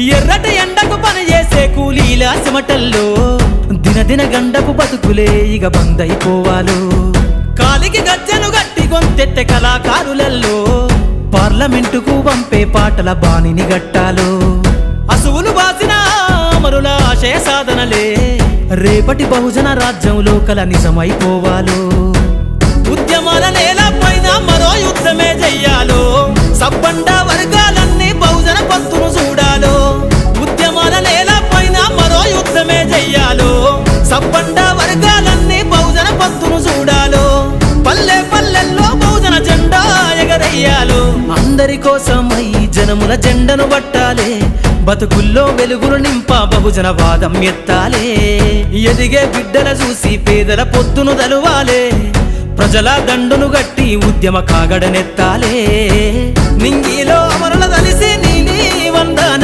ఎర్రటి ఎండకు పని చేసే కూలీల సిమటల్లో దినదిన గండపు బతుకులే ఇక బందైపోవాలో కాలికి గజ్జెను గట్టి గొంతెత్తె కళాకారులల్లో పార్లమెంటుకు పంపే పాటల బాణిని గట్టాలో అసువులు బాసిన అమరుల ఆశయ సాధనలే రేపటి బహుజన రాజ్యంలో కల నిజమైపోవాలో ఉద్యమాల నేల పైన మరో యుద్ధమే చెయ్యాలో సబ్బండ వర్గాలన్నీ బహుజన పంతును చూడాలో ఉద్యమాల నేల పైన మరో యుద్ధమే చెయ్యాలో సబ్బండ వర్గాలన్నీ బహుజన పంతును చూడాలో పల్లె పల్లెల్లో బహుజన జెండా ఎగరయ్యాలో అందరి కోసమై జనముల జెండను పట్టాలే బతుకుల్లో వెలుగులు నింప బహుజన వాదం ఎత్తాలే ఎదిగే బిడ్డల చూసి పేదల పొత్తును దలువాలే ప్రజల దండును గట్టి ఉద్యమ కాగడనెత్తాలే నింగిలో అమరుల దలిసి నీలి వందన